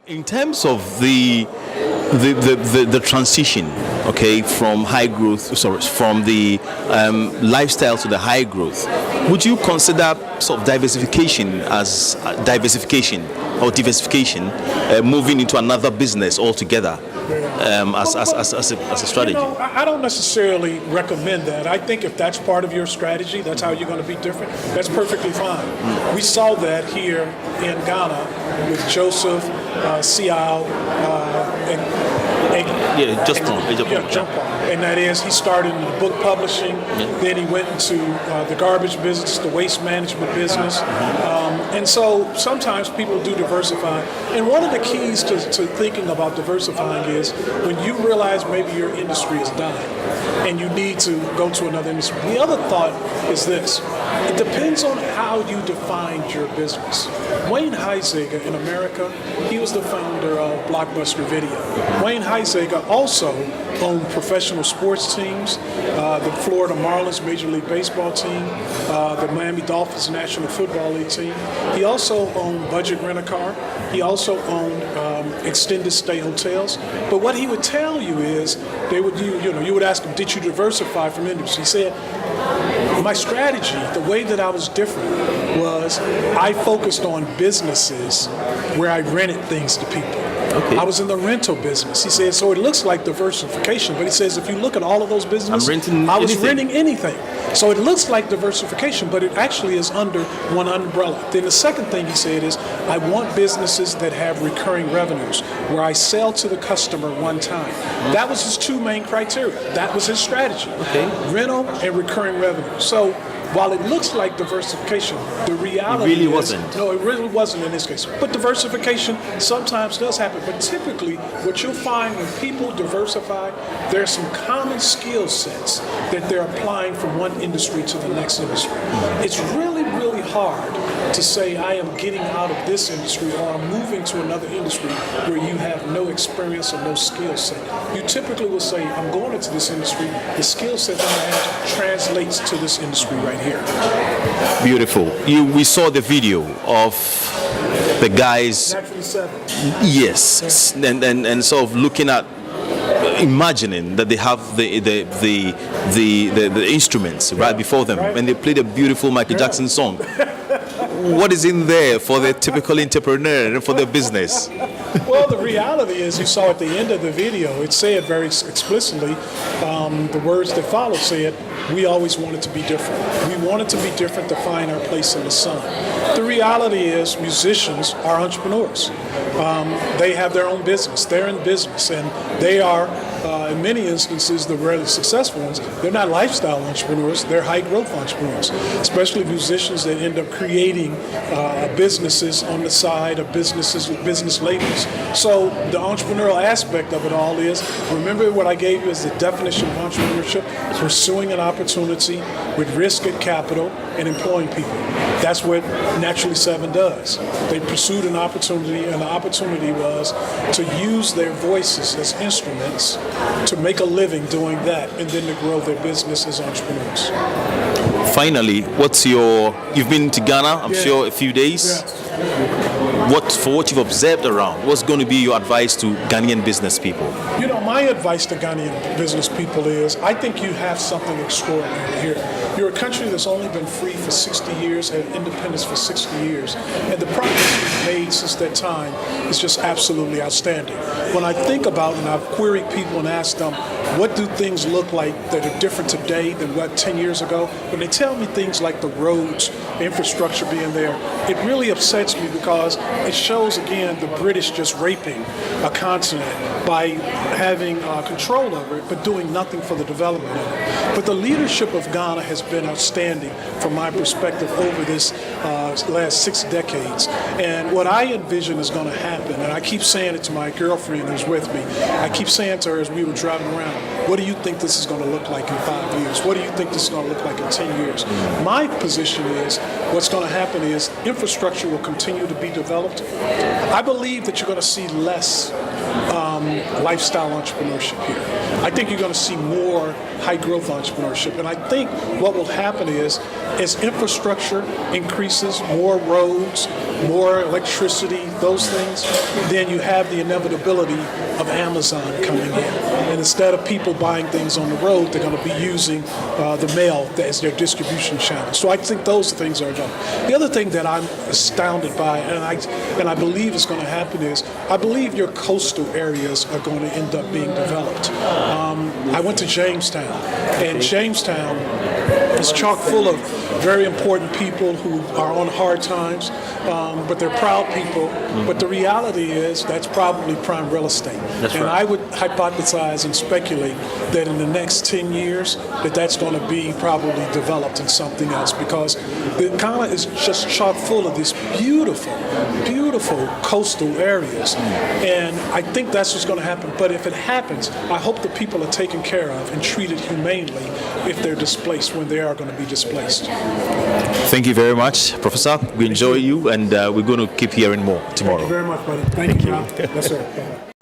In terms of the transition, okay, from high growth, sorry, from the lifestyle to the high growth, would you consider sort of diversification as diversification, moving into another business altogether? As a strategy? I don't necessarily recommend that. I think if that's part of your strategy, that's how you're going to be different, that's perfectly fine. We saw that here in Ghana with Joseph, Siao, and that is he started in the book publishing, then he went into the garbage business, the waste management business, and so sometimes people do diversify. And one of the keys to thinking about diversifying is when you realize maybe your industry is dying and you need to go to another industry. The other thought is this: it depends on how you defined your business. Wayne Huizenga in America, he was the founder of Blockbuster Video. Wayne Huizenga also owned professional sports teams, the Florida Marlins Major League Baseball team, the Miami Dolphins National Football League team. He also owned Budget Rent-A-Car. He also owned extended stay hotels. But what he would tell you is, you would ask him, did you diversify from industry? He said, my strategy, the way that I was different, was I focused on businesses where I rented things to people. Okay. I was in the rental business. He said, so it looks like diversification, but he says, if you look at all of those businesses, I was renting anything. So it looks like diversification, but it actually is under one umbrella. Then the second thing he said is, I want businesses that have recurring revenues, where I sell to the customer one time. That was his two main criteria. That was his strategy. Okay. Rental and recurring revenue. So while it looks like diversification, the reality it really wasn't. No, it really wasn't in this case. But diversification sometimes does happen. But typically, what you'll find when people diversify, there's some common skill sets that they're applying from one industry to the next industry. It's really, really hard to say, I am getting out of this industry or I'm moving to another industry where you have no experience or no skill set. You typically will say, I'm going into this industry, the skill set that I have translates to this industry right here. Beautiful. We saw the video of the guys. Naturally Seven. Yes, and sort of looking at, imagining that they have the instruments right before them, and they play the beautiful Michael Jackson song. What is in there for the typical entrepreneur and for the business? Well, the reality is, you saw at the end of the video, it said very explicitly, the words that followed said, we always wanted to be different. We wanted to be different to find our place in the sun. The reality is, musicians are entrepreneurs. They have their own business. They're in business, and they are, in many instances, the really successful ones. They're not lifestyle entrepreneurs. They're high-growth entrepreneurs, especially musicians that end up creating businesses on the side of business labels. So the entrepreneurial aspect of it all is, remember what I gave you as the definition of entrepreneurship: pursuing an opportunity with risk and capital and employing people. That's what Naturally Seven does. They pursued an opportunity, and the opportunity was to use their voices as instruments to make a living doing that, and then to grow their business as entrepreneurs. Finally, you've been to Ghana, I'm sure, a few days. Yeah. For what you've observed around, what's going to be your advice to Ghanaian business people? My advice to Ghanaian business people is, I think you have something extraordinary here. You're a country that's only been free for 60 years, had independence for 60 years, and the progress we've made since that time is just absolutely outstanding. When I think about, and I've queried people and asked them, what do things look like that are different today than what 10 years ago? When they tell me things like the roads, infrastructure being there, it really upsets me, because it shows, again, the British just raping a continent by having control over it, but doing nothing for the development of it. But the leadership of Ghana has been outstanding from my perspective over this last 6 decades. And what I envision is going to happen, and I keep saying it to my girlfriend who's with me, I keep saying to her as we were driving around, what do you think this is going to look like in 5 years? What do you think this is going to look like in 10 years? My position is, what's going to happen is infrastructure will continue to be developed. I believe that you're going to see less lifestyle entrepreneurship here. I think you're going to see more high-growth entrepreneurship. And I think what will happen is, as infrastructure increases, more roads, more electricity, those things, then you have the inevitability of Amazon coming in. And instead of people buying things on the road, they're going to be using the mail as their distribution channel. So I think those things are done. The other thing that I'm astounded by, and I believe is going to happen, is I believe your coastal areas are going to end up being developed. I went to Jamestown, and Jamestown is chock full of very important people who are on hard times, but they're proud people. But the reality is that's probably prime real estate. And I would hypothesize and speculate that in the next 10 years that's going to be probably developed in something else, because the economy is just chock full of these beautiful, beautiful coastal areas. And I think that's what's going to happen. But if it happens, I hope the people are taken care of and treated humanely if they're displaced, when they are going to be displaced. Thank you very much, Professor. We enjoy you, and we're going to keep hearing more tomorrow. Thank you very much, buddy. Thank you. Yes, sir.